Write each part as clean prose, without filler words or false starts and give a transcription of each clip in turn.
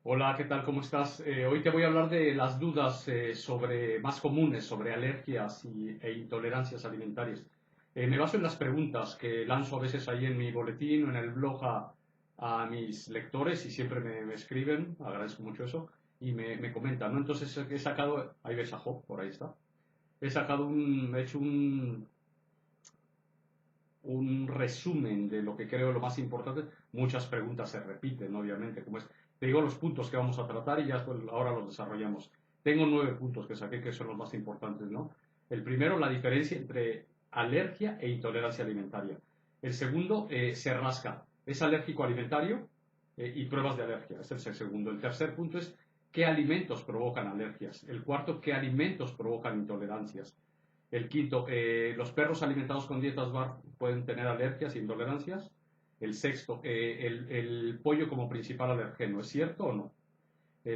Hola, ¿qué tal? ¿Cómo estás? Hoy te voy a hablar de las dudas más comunes sobre alergias e intolerancias alimentarias. Me baso en las preguntas que lanzo a veces ahí en mi boletín o en el blog a mis lectores y siempre me escriben, agradezco mucho eso, y me comentan, ¿no? Entonces he sacado, ahí ves a Job, por ahí está. He hecho un resumen de lo que creo lo más importante. Muchas preguntas se repiten, obviamente, como es, te digo los puntos que vamos a tratar y ya pues, ahora los desarrollamos. Tengo 9 puntos que saqué que son los más importantes, ¿no? El primero, la diferencia entre alergia e intolerancia alimentaria. El segundo, se rasca. ¿Es alérgico alimentario? Y pruebas de alergia. Este es el segundo. El tercer punto es qué alimentos provocan alergias. El cuarto, qué alimentos provocan intolerancias. El quinto, los perros alimentados con dietas BARF pueden tener alergias e intolerancias. El sexto, el pollo como principal alergeno, ¿es cierto o no?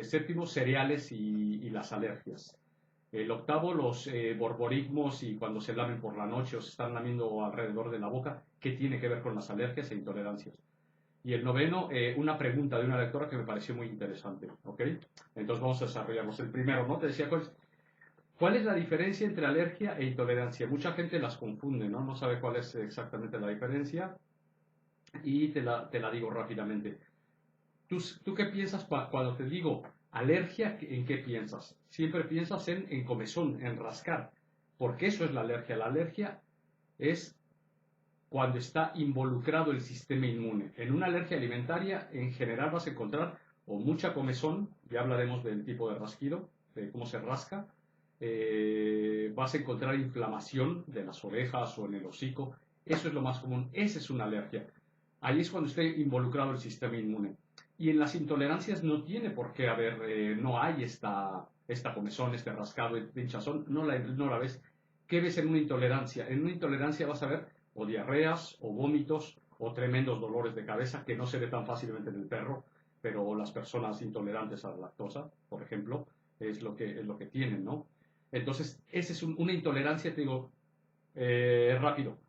Séptimo, cereales y las alergias. El octavo, los borborismos y cuando se lamen por la noche o se están lamiendo alrededor de la boca, ¿qué tiene que ver con las alergias e intolerancias? Y el noveno, una pregunta de una lectora que me pareció muy interesante, ¿ok? Entonces vamos a desarrollarlos. El primero, ¿no? Te decía, ¿cuál es la diferencia entre alergia e intolerancia? Mucha gente las confunde, ¿no? No sabe cuál es exactamente la diferencia y te la digo rápidamente. ¿Tú qué piensas cuando te digo alergia? ¿En qué piensas? Siempre piensas en comezón, en rascar, porque eso es la alergia. La alergia es cuando está involucrado el sistema inmune. En una alergia alimentaria, en general vas a encontrar o mucha comezón, ya hablaremos del tipo de rasquido, de cómo se rasca, vas a encontrar inflamación de las orejas o en el hocico, eso es lo más común, esa es una alergia. Ahí es cuando esté involucrado el sistema inmune. Y en las intolerancias no tiene por qué haber, no hay esta comezón, este rascado, esta hinchazón, no la ves. ¿Qué ves en una intolerancia? En una intolerancia vas a ver o diarreas, o vómitos, o tremendos dolores de cabeza, que no se ve tan fácilmente en el perro, pero las personas intolerantes a la lactosa, por ejemplo, es lo que tienen, ¿no? Entonces, esa es una intolerancia, te digo, rápido.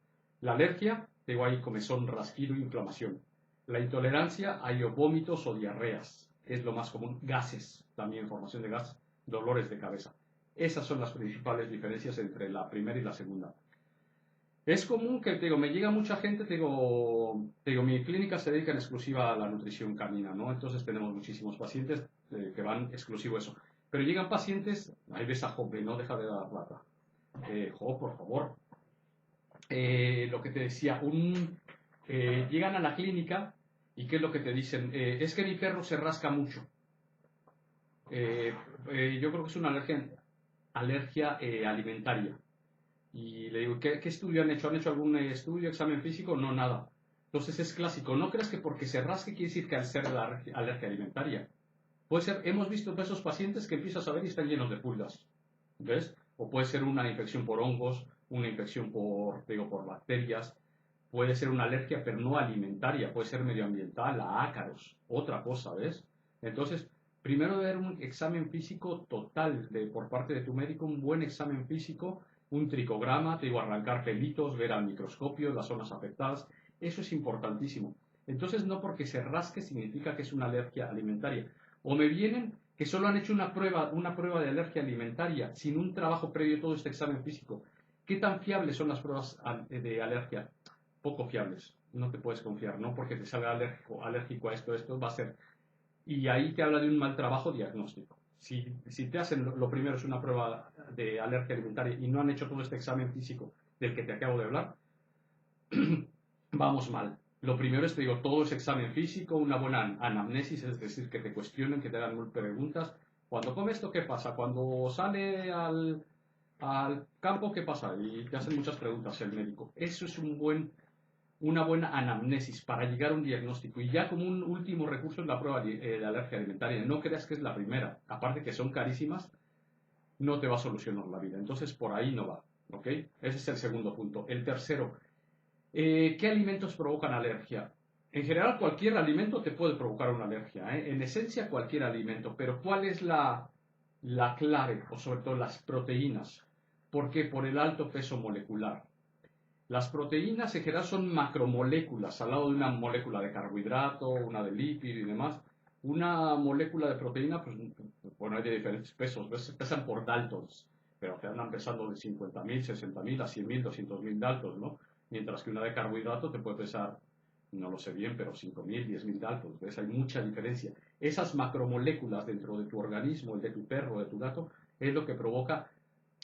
La alergia, te digo, hay comezón, rasquido e inflamación. La intolerancia, hay o vómitos o diarreas, es lo más común. Gases, también formación de gases, dolores de cabeza. Esas son las principales diferencias entre la primera y la segunda. Es común que, te digo, me llega mucha gente, te digo, mi clínica se dedica en exclusiva a la nutrición canina, ¿no? Entonces tenemos muchísimos pacientes que van exclusivo a eso. Pero llegan pacientes, ahí ves a Job, no deja de dar plata. Job, por favor. Lo que te decía, llegan a la clínica y ¿qué es lo que te dicen? Es que mi perro se rasca mucho. Eh, yo creo que es una alergia alimentaria. Y le digo, ¿qué estudio han hecho? ¿Han hecho algún estudio, examen físico? No, nada. Entonces es clásico. No creas que porque se rasque quiere decir que al ser la alergia alimentaria. Puede ser, hemos visto esos pacientes que empiezas a ver y están llenos de pulgas. ¿Ves? O puede ser una infección por hongos, una infección por bacterias. Puede ser una alergia, pero no alimentaria. Puede ser medioambiental, a ácaros. Otra cosa, ¿ves? Entonces, primero ver un examen físico total por parte de tu médico, un buen examen físico, un tricograma, te digo, arrancar pelitos, ver al microscopio las zonas afectadas. Eso es importantísimo. Entonces, no porque se rasque significa que es una alergia alimentaria. O me vienen que solo han hecho una prueba de alergia alimentaria, sin un trabajo previo de todo este examen físico. ¿Qué tan fiables son las pruebas de alergia? Poco fiables. No te puedes confiar, ¿no? Porque te salga alérgico a esto va a ser. Y ahí te habla de un mal trabajo diagnóstico. Si te hacen, lo primero es una prueba de alergia alimentaria y no han hecho todo este examen físico del que te acabo de hablar, vamos mal. Lo primero es, te digo, todo ese examen físico, una buena anamnesis, es decir, que te cuestionen, que te hagan mil preguntas. Cuando come esto, ¿qué pasa? Cuando sale al campo, ¿qué pasa? Y te hacen muchas preguntas el médico. Eso es una buena anamnesis para llegar a un diagnóstico. Y ya como un último recurso es la prueba de alergia alimentaria. No creas que es la primera. Aparte que son carísimas, no te va a solucionar la vida. Entonces, por ahí no va. ¿Ok? Ese es el segundo punto. El tercero, ¿qué alimentos provocan alergia? En general, cualquier alimento te puede provocar una alergia, ¿eh? En esencia, cualquier alimento. Pero ¿cuál es la clave? O sobre todo las proteínas. ¿Por qué? Por el alto peso molecular. Las proteínas en general son macromoléculas, al lado de una molécula de carbohidrato, una de lípido y demás. Una molécula de proteína, pues, bueno, hay de diferentes pesos, ¿ves? Pesan por Daltons, pero te andan pesando de 50.000, 60.000 a 100.000, 200.000 Daltons, ¿no? Mientras que una de carbohidrato te puede pesar, no lo sé bien, pero 5.000, 10.000 Daltons, ¿ves? Hay mucha diferencia. Esas macromoléculas dentro de tu organismo, el de tu perro, de tu gato, es lo que provoca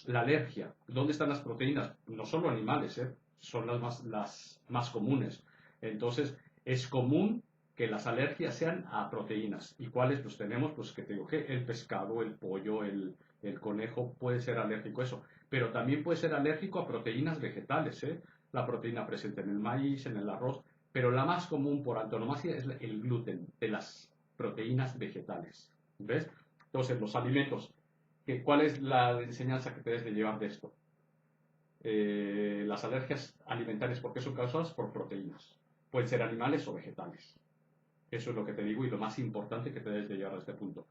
la alergia. ¿Dónde están las proteínas? No solo animales, ¿eh? Son las más comunes. Entonces, es común que las alergias sean a proteínas. ¿Y cuáles? Pues tenemos, pues que te digo que el pescado, el pollo, el conejo puede ser alérgico a eso. Pero también puede ser alérgico a proteínas vegetales, ¿eh? La proteína presente en el maíz, en el arroz. Pero la más común por antonomasia es el gluten de las proteínas vegetales. ¿Ves? Entonces, los alimentos. ¿Cuál es la enseñanza que te debes de llevar de esto? Las alergias alimentarias, ¿por qué son causadas? Por proteínas. Pueden ser animales o vegetales. Eso es lo que te digo y lo más importante que te debes de llevar a este punto.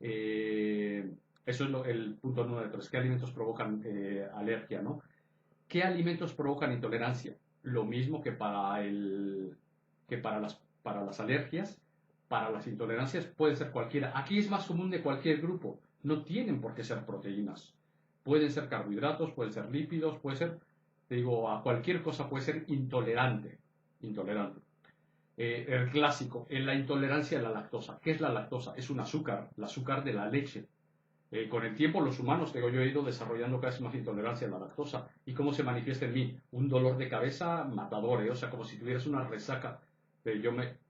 Eso es el punto número 3. ¿Qué alimentos provocan alergia, no? ¿Qué alimentos provocan intolerancia? Lo mismo que para las alergias, para las intolerancias puede ser cualquiera. Aquí es más común de cualquier grupo. No tienen por qué ser proteínas. Pueden ser carbohidratos, pueden ser lípidos, puede ser, te digo, a cualquier cosa puede ser intolerante. Intolerante. El clásico, en la intolerancia a la lactosa. ¿Qué es la lactosa? Es un azúcar, el azúcar de la leche. Con el tiempo los humanos, digo, yo he ido desarrollando cada vez más intolerancia a la lactosa. ¿Y cómo se manifiesta en mí? Un dolor de cabeza matador, o sea, como si tuvieras una resaca.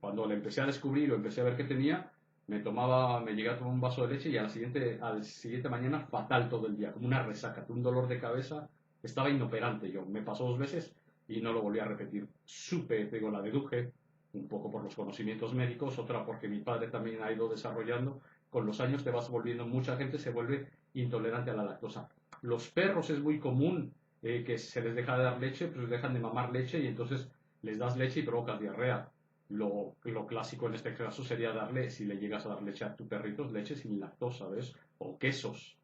Cuando le empecé a descubrir o empecé a ver qué tenía, me llegaba a tomar un vaso de leche y al siguiente mañana fatal todo el día, como una resaca, un dolor de cabeza. Estaba inoperante yo. Me pasó 2 veces y no lo volví a repetir. Supe, digo, la deduje, un poco por los conocimientos médicos, otra porque mi padre también ha ido desarrollando. Con los años te vas volviendo, mucha gente se vuelve intolerante a la lactosa. Los perros es muy común que se les deja de dar leche, pues dejan de mamar leche y entonces les das leche y provocas diarrea. Lo clásico en este caso sería darle, si le llegas a dar leche a tu perrito, leche sin lactosa, ¿ves? O quesos.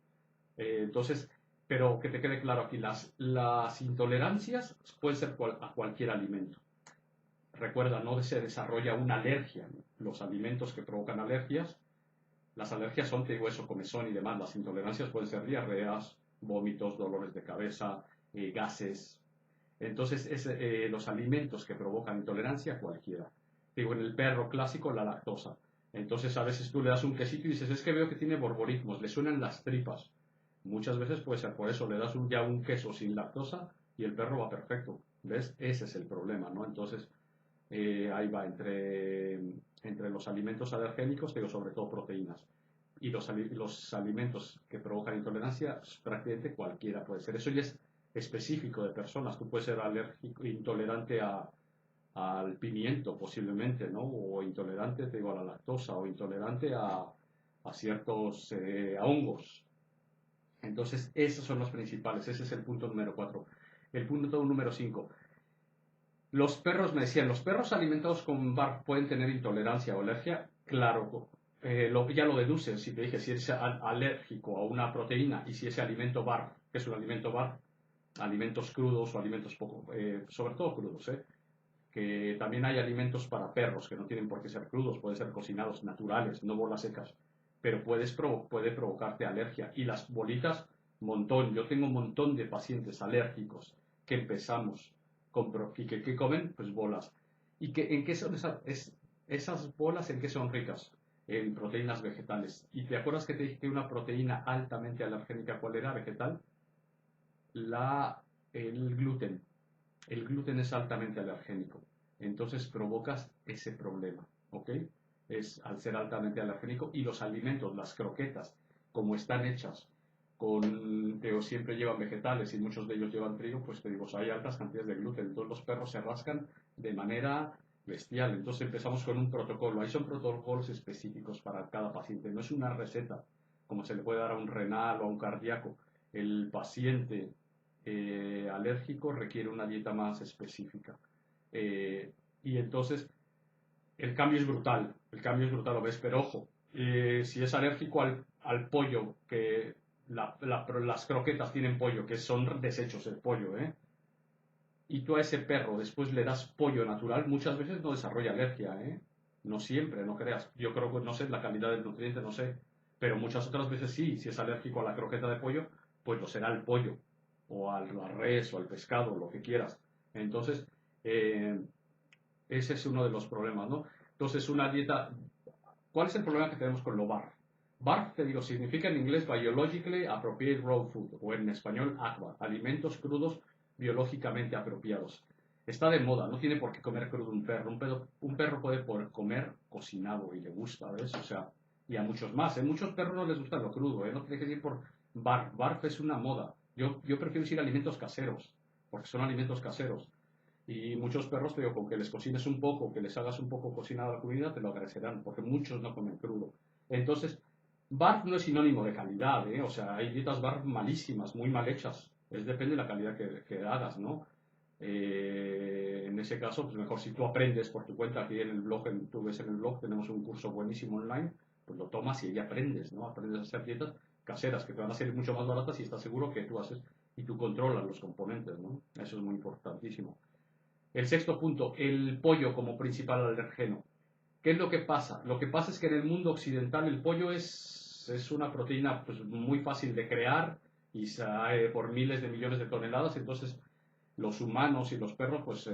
Entonces, pero que te quede claro aquí, las intolerancias pueden ser a cualquier alimento. Recuerda, no se desarrolla una alergia. Los alimentos que provocan alergias, las alergias son, te digo eso, comezón y demás. Las intolerancias pueden ser diarreas, vómitos, dolores de cabeza, gases. Entonces, los alimentos que provocan intolerancia, cualquiera. Digo, en el perro clásico, la lactosa. Entonces, a veces tú le das un quesito y dices, es que veo que tiene borborismos, le suenan las tripas. Muchas veces puede ser por eso, le das ya un queso sin lactosa y el perro va perfecto. ¿Ves? Ese es el problema, ¿no? Entonces, ahí va, entre los alimentos alergénicos, digo, sobre todo proteínas. Y los alimentos que provocan intolerancia, pues, prácticamente cualquiera puede ser. Eso ya es específico de personas. Tú puedes ser alérgico, intolerante al pimiento, posiblemente, ¿no? O intolerante, te digo, a la lactosa, o intolerante a ciertos a hongos. Entonces, esos son los principales. Ese es el punto número 4. El punto número 5. Los perros, me decían, ¿los perros alimentados con BARF pueden tener intolerancia o alergia? Claro, ya lo deduces. Si te dije si eres alérgico a una proteína y si ese alimento BARF, que es un alimento BARF, alimentos crudos o alimentos poco, sobre todo crudos, que también hay alimentos para perros que no tienen por qué ser crudos, pueden ser cocinados naturales, no bolas secas, pero puede provocarte alergia. Y las bolitas, montón. Yo tengo un montón de pacientes alérgicos que empezamos y que comen pues bolas. ¿Y en qué son esas bolas? ¿En qué son ricas? En proteínas vegetales. ¿Y te acuerdas que te dije que una proteína altamente alergénica, cuál era? Vegetal. El gluten. El gluten es altamente alergénico. Entonces provocas ese problema, ¿ok? Es al ser altamente alergénico y los alimentos, las croquetas, como están hechas siempre llevan vegetales y muchos de ellos llevan trigo, pues te digo, hay altas cantidades de gluten. Entonces los perros se rascan de manera bestial. Entonces empezamos con un protocolo. Ahí son protocolos específicos para cada paciente. No es una receta como se le puede dar a un renal o a un cardíaco. El paciente alérgico requiere una dieta más específica. Y entonces el cambio es brutal. El cambio es brutal, lo ves, pero ojo, si es alérgico al pollo, que las croquetas tienen pollo, que son desechos el pollo, y tú a ese perro después le das pollo natural, muchas veces no desarrolla alergia, No siempre, no creas. Yo creo que no sé la calidad del nutriente, no sé. Pero muchas otras veces sí. Si es alérgico a la croqueta de pollo, pues lo será el pollo. O a la res o al pescado, lo que quieras. Entonces, eh, ese es uno de los problemas, ¿no? Entonces, una dieta. ¿Cuál es el problema que tenemos con lo BARF? BARF, te digo, significa en inglés Biologically Appropriate Raw Food, o en español ACBA, alimentos crudos biológicamente apropiados. Está de moda, no tiene por qué comer crudo un perro. Un perro puede comer cocinado y le gusta, ¿ves? O sea, y a muchos más. A muchos perros no les gusta lo crudo, ¿eh? No tiene que ir por BARF. BARF es una moda. Yo prefiero decir alimentos caseros, porque son alimentos caseros. Y muchos perros, te digo, con que les cocines un poco, que les hagas un poco cocinada la comida, te lo agradecerán, porque muchos no comen crudo. Entonces, BARF no es sinónimo de calidad, ¿eh? O sea, hay dietas BARF malísimas, muy mal hechas. Depende de la calidad que hagas, ¿no? En ese caso, pues mejor si tú aprendes por tu cuenta, aquí en el blog, tú ves en el blog, tenemos un curso buenísimo online, pues lo tomas y ahí aprendes, ¿no? Aprendes a hacer dietas caseras que te van a salir mucho más baratas y estás seguro que tú haces y tú controlas los componentes, ¿no? Eso es muy importantísimo. El sexto punto, el pollo como principal alergeno. ¿Qué es lo que pasa? Lo que pasa es que en el mundo occidental el pollo es una proteína pues, muy fácil de crear y sale por miles de millones de toneladas, entonces los humanos y los perros pues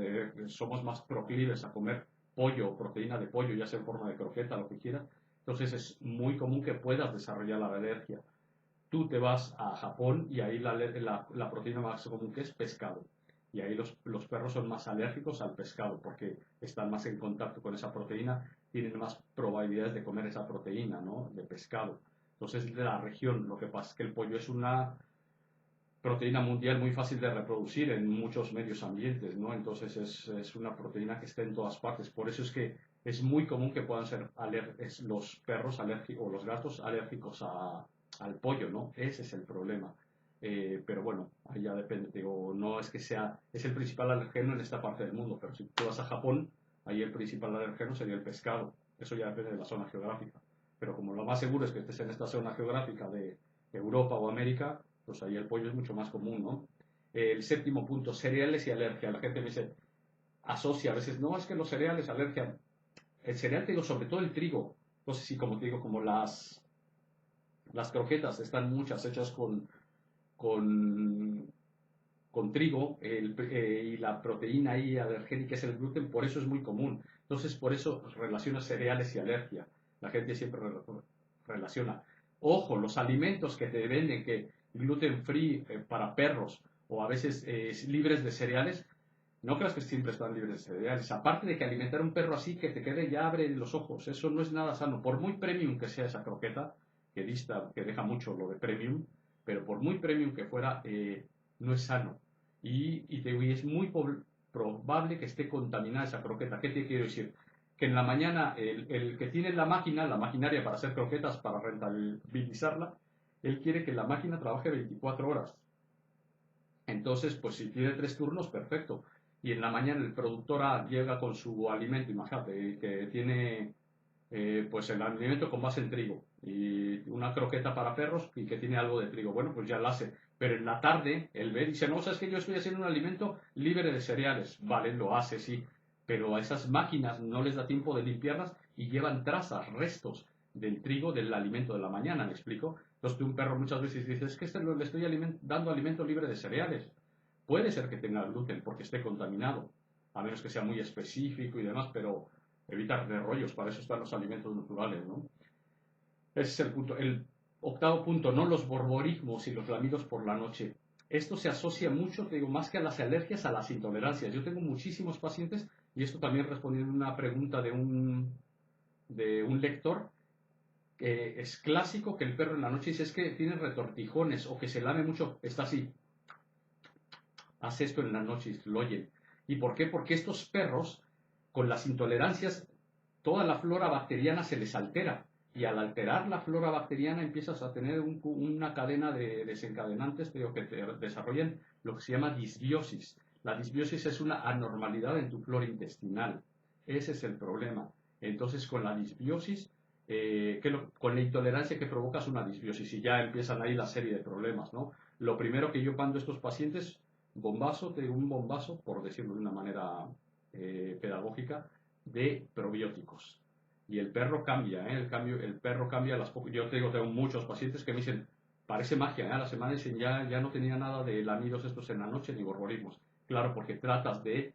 somos más proclives a comer pollo, proteína de pollo, ya sea en forma de croqueta, lo que quieras. Entonces es muy común que puedas desarrollar la alergia. Tú te vas a Japón y ahí la proteína más común que es pescado. Y ahí los perros son más alérgicos al pescado porque están más en contacto con esa proteína, tienen más probabilidades de comer esa proteína, ¿no? De pescado. Entonces, de la región, lo que pasa es que el pollo es una proteína mundial muy fácil de reproducir en muchos medios ambientes, ¿no? Entonces, es una proteína que está en todas partes. Por eso es que es muy común que puedan ser los perros alérgicos o los gatos alérgicos al pollo, ¿no? Ese es el problema. Pero bueno, ahí ya depende, digo, no es que sea, es el principal alergeno en esta parte del mundo, pero si tú vas a Japón, ahí el principal alergeno sería el pescado. Eso ya depende de la zona geográfica. Pero como lo más seguro es que estés en esta zona geográfica de Europa o América, pues ahí el pollo es mucho más común, ¿no? El séptimo punto, cereales y alergia. La gente me dice, asocia a veces, no, es que los cereales, alergia. El cereal, te digo, sobre todo el trigo. Entonces, sí, como te digo, como las croquetas están muchas hechas con, con trigo y la proteína ahí alergénica es el gluten, por eso es muy común. Entonces, por eso relaciona cereales y alergia. La gente siempre relaciona. Ojo, los alimentos que te venden que gluten free para perros o a veces libres de cereales, no creas que siempre están libres de cereales. Aparte de que alimentar a un perro así que te quede ya abre los ojos, eso no es nada sano. Por muy premium que sea esa croqueta, que deja mucho lo de premium, pero por muy premium que fuera, no es sano. Y es muy probable que esté contaminada esa croqueta. ¿Qué te quiero decir? Que en la mañana el que tiene la máquina, la maquinaria para hacer croquetas, para rentabilizarla, él quiere que la máquina trabaje 24 horas. Entonces, pues si tiene 3 turnos, perfecto. Y en la mañana el productor A llega con su alimento, imagínate, que tiene pues el alimento con base en trigo y una croqueta para perros y que tiene algo de trigo. Bueno, pues ya lo hace. Pero en la tarde él ve y dice, no, sabes que yo estoy haciendo un alimento libre de cereales. Vale, lo hace, sí. Pero a esas máquinas no les da tiempo de limpiarlas y llevan trazas, restos del trigo del alimento de la mañana, ¿me explico? Entonces un perro muchas veces dice, es que le estoy dando alimento libre de cereales. Puede ser que tenga gluten porque esté contaminado, a menos que sea muy específico y demás, pero evitar de rollos, para eso están los alimentos naturales, ¿no? Ese es el punto. El octavo punto, no los borborismos y los lamidos por la noche. Esto se asocia mucho, te digo, más que a las alergias, a las intolerancias. Yo tengo muchísimos pacientes, y esto también respondiendo a una pregunta de un lector, que es clásico que el perro en la noche dice es que tiene retortijones o que se lame mucho, está así, hace esto en la noche, lo oyen. ¿Y por qué? Porque estos perros, con las intolerancias, toda la flora bacteriana se les altera. Y al alterar la flora bacteriana empiezas a tener una cadena de desencadenantes que te desarrollan lo que se llama disbiosis. La disbiosis es una anormalidad en tu flora intestinal. Ese es el problema. Entonces, con la disbiosis, con la intolerancia que provocas una disbiosis, y ya empiezan ahí la serie de problemas, ¿no? Lo primero que yo mando a estos pacientes, un bombazo, por decirlo de una manera pedagógica, de probióticos. Y el perro cambia, ¿eh? El perro cambia a las pocas. Yo te digo, tengo muchos pacientes que me dicen, parece magia, ¿eh? A la semana dicen, ya no tenía nada de lamidos estos en la noche ni borborismos. Claro, porque tratas de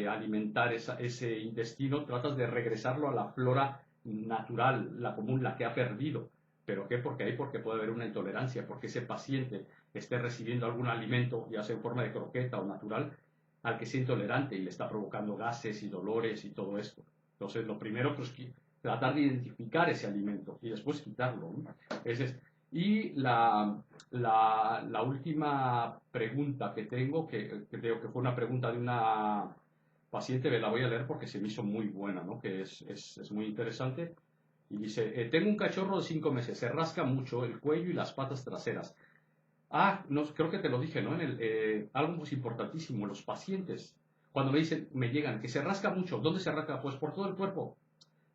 alimentar ese intestino, tratas de regresarlo a la flora natural, la común, la que ha perdido. ¿Pero qué? Porque puede haber una intolerancia, porque ese paciente esté recibiendo algún alimento, ya sea en forma de croqueta o natural, al que sea intolerante y le está provocando gases y dolores y todo esto. Entonces, lo primero pues, es tratar de identificar ese alimento y después quitarlo, ¿no? Y la última pregunta que tengo, que creo que fue una pregunta de una paciente, me la voy a leer porque se me hizo muy buena, ¿no? Que es muy interesante. Y dice, tengo un cachorro de 5 meses, se rasca mucho el cuello y las patas traseras. No, creo que te lo dije, ¿no? Algo muy importantísimo, los pacientes, cuando me dicen, me llegan, que se rasca mucho, ¿dónde se rasca? Pues por todo el cuerpo.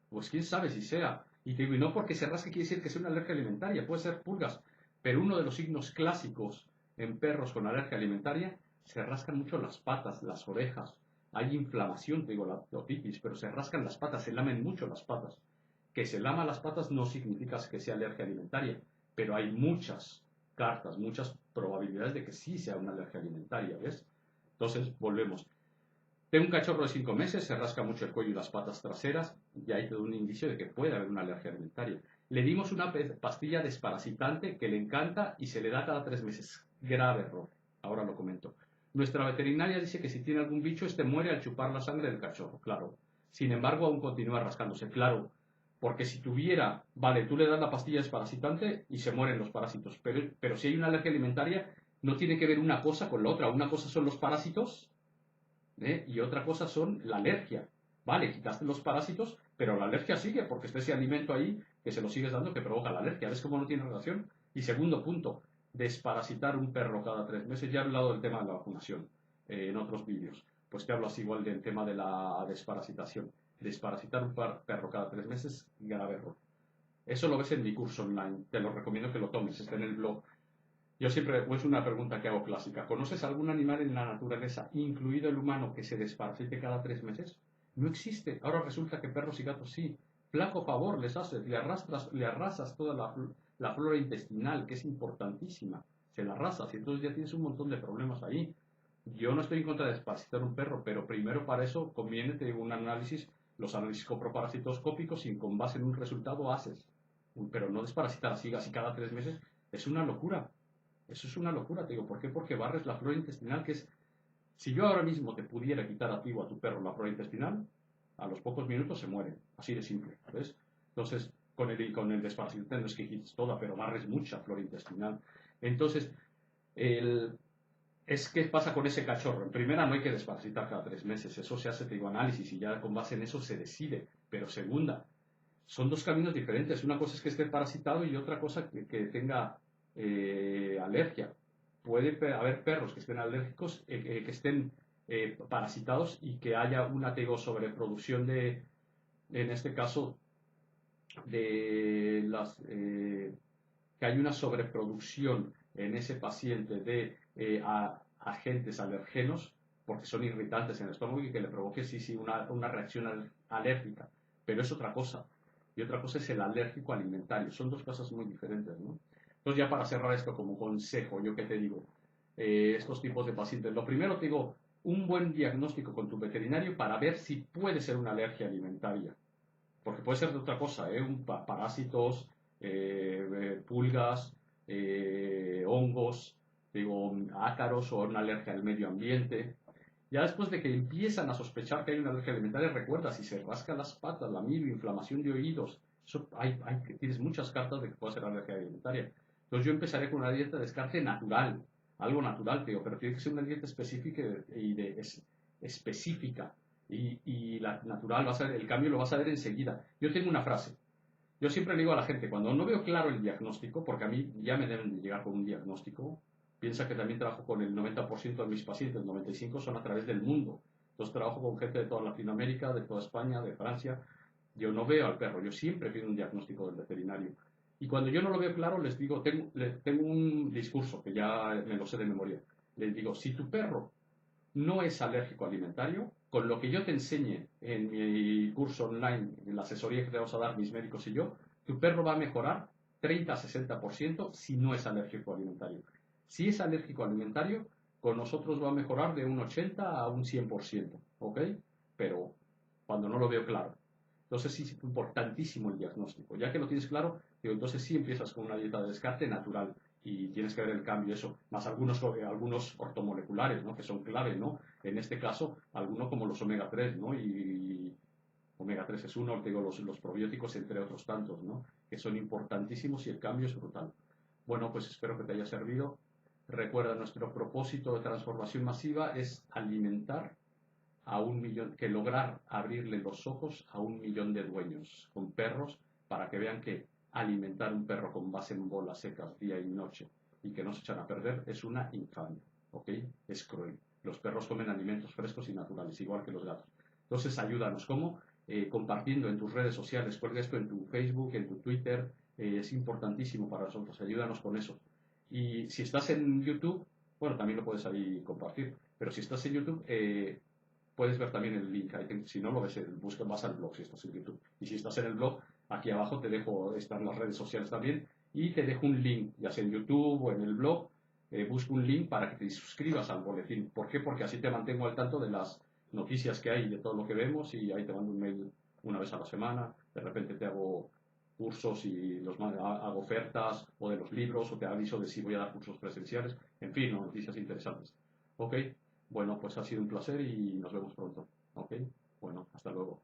Pues quién sabe si sea. Y te digo, y no porque se rasque quiere decir que sea una alergia alimentaria, puede ser pulgas. Pero uno de los signos clásicos en perros con alergia alimentaria, se rascan mucho las patas, las orejas. Hay inflamación, te digo, la otitis, pero se rascan las patas, se lamen mucho las patas. Que se lama las patas no significa que sea alergia alimentaria, pero hay muchas cartas, muchas probabilidades de que sí sea una alergia alimentaria, ¿ves? Entonces, volvemos. Tengo un cachorro de 5 meses, se rasca mucho el cuello y las patas traseras, y hay todo un indicio de que puede haber una alergia alimentaria. Le dimos una pastilla desparasitante que le encanta y se le da cada 3 meses. Grave error. Ahora lo comento. Nuestra veterinaria dice que si tiene algún bicho, este muere al chupar la sangre del cachorro, claro. Sin embargo, aún continúa rascándose, claro. Porque si tuviera, vale, tú le das la pastilla desparasitante y se mueren los parásitos. Pero si hay una alergia alimentaria, no tiene que ver una cosa con la otra. Una cosa son los parásitos, ¿eh? Y otra cosa son la alergia. Vale, quitaste los parásitos, pero la alergia sigue porque está ese alimento ahí que se lo sigues dando que provoca la alergia. ¿Ves cómo no tiene relación? Y segundo punto, desparasitar un perro cada 3 meses. Ya he hablado del tema de la vacunación en otros vídeos. Pues te hablas igual del tema de la desparasitación. Desparasitar un perro cada 3 meses, grave error. Eso lo ves en mi curso online. Te lo recomiendo que lo tomes. Está en el blog. Yo siempre, es una pregunta que hago clásica. ¿Conoces algún animal en la naturaleza, incluido el humano, que se desparasite cada 3 meses? No existe. Ahora resulta que perros y gatos sí. Flaco favor les haces, le arrasas toda la flora intestinal, que es importantísima. Se la arrasas y entonces ya tienes un montón de problemas ahí. Yo no estoy en contra de desparasitar un perro, pero primero para eso conviene, te digo, un análisis, los análisis coproparasitoscópicos y con base en un resultado haces. Pero no desparasitar así cada 3 meses es una locura. Eso es una locura, te digo. ¿Por qué? Porque barres la flora intestinal, que es... Si yo ahora mismo te pudiera quitar a ti o a tu perro la flora intestinal, a los pocos minutos se mueren. Así de simple, ¿ves? Entonces, con el desparasitante no es que quites toda, pero barres mucha flora intestinal. Entonces, ¿qué pasa con ese cachorro? En primera, no hay que desparasitar cada 3 meses. Eso se hace, te digo, análisis y ya con base en eso se decide. Pero segunda, son dos caminos diferentes. Una cosa es que esté parasitado y otra cosa que tenga alergia. Puede haber perros que estén alérgicos, que estén parasitados y que haya una sobreproducción en este caso, que hay una sobreproducción en ese paciente de agentes alergenos, porque son irritantes en el estómago y que le provoque, sí, una reacción alérgica. Pero es otra cosa. Y otra cosa es el alérgico alimentario. Son dos cosas muy diferentes, ¿no? Entonces, ya para cerrar esto como consejo, yo que te digo, estos tipos de pacientes, lo primero te digo, un buen diagnóstico con tu veterinario para ver si puede ser una alergia alimentaria. Porque puede ser de otra cosa, parásitos, pulgas, hongos, digo, ácaros o una alergia al medio ambiente. Ya después de que empiezan a sospechar que hay una alergia alimentaria, recuerda, si se rasca las patas, la milio, inflamación de oídos, eso tienes muchas cartas de que puede ser alergia alimentaria. Entonces yo empezaré con una dieta de descarte natural, algo natural, pero tiene que ser una dieta específica específica. Y la natural, el cambio lo vas a ver enseguida. Yo tengo una frase. Yo siempre le digo a la gente, cuando no veo claro el diagnóstico, porque a mí ya me deben de llegar con un diagnóstico, piensa que también trabajo con el 90% de mis pacientes, el 95% son a través del mundo. Entonces trabajo con gente de toda Latinoamérica, de toda España, de Francia. Yo no veo al perro, yo siempre pido un diagnóstico del veterinario. Y cuando yo no lo veo claro, les digo, tengo un discurso que ya me lo sé de memoria. Les digo, si tu perro no es alérgico alimentario, con lo que yo te enseñe en mi curso online, en la asesoría que te vamos a dar mis médicos y yo, tu perro va a mejorar 30 a 60% si no es alérgico alimentario. Si es alérgico alimentario, con nosotros va a mejorar de un 80 a un 100%, ¿ok? Pero cuando no lo veo claro. Entonces sí es importantísimo el diagnóstico. Ya que lo tienes claro, digo, entonces sí empiezas con una dieta de descarte natural y tienes que ver el cambio, eso, más algunos ortomoleculares, ¿no? Que son clave, ¿no? En este caso, algunos como los omega 3, ¿no? Y omega 3 es uno, digo, los probióticos, entre otros tantos, ¿no? Que son importantísimos y el cambio es brutal. Bueno, pues espero que te haya servido. Recuerda, nuestro propósito de transformación masiva es alimentar a 1 millón, que lograr abrirle los ojos a 1 millón de dueños con perros para que vean que alimentar un perro con base en bolas secas día y noche y que no se echan a perder es una infamia, ¿ok? Es cruel. Los perros comen alimentos frescos y naturales, igual que los gatos. Entonces, ayúdanos. ¿Cómo? Compartiendo en tus redes sociales. Cuelga esto en tu Facebook, en tu Twitter. Es importantísimo para nosotros. Ayúdanos con eso. Y si estás en YouTube, bueno, también lo puedes ahí compartir. Pero si estás en YouTube, puedes ver también el link. Si no lo ves, vas al blog si estás en YouTube. Y si estás en el blog, aquí abajo te dejo, están las redes sociales también, y te dejo un link, ya sea en YouTube o en el blog. Busco un link para que te suscribas al boletín. ¿Por qué? Porque así te mantengo al tanto de las noticias que hay, de todo lo que vemos, y ahí te mando un mail una vez a la semana. De repente te hago cursos y hago ofertas, o de los libros, o te aviso de si voy a dar cursos presenciales. En fin, ¿no? Noticias interesantes. ¿Ok? Bueno, pues ha sido un placer y nos vemos pronto. ¿Ok? Bueno, hasta luego.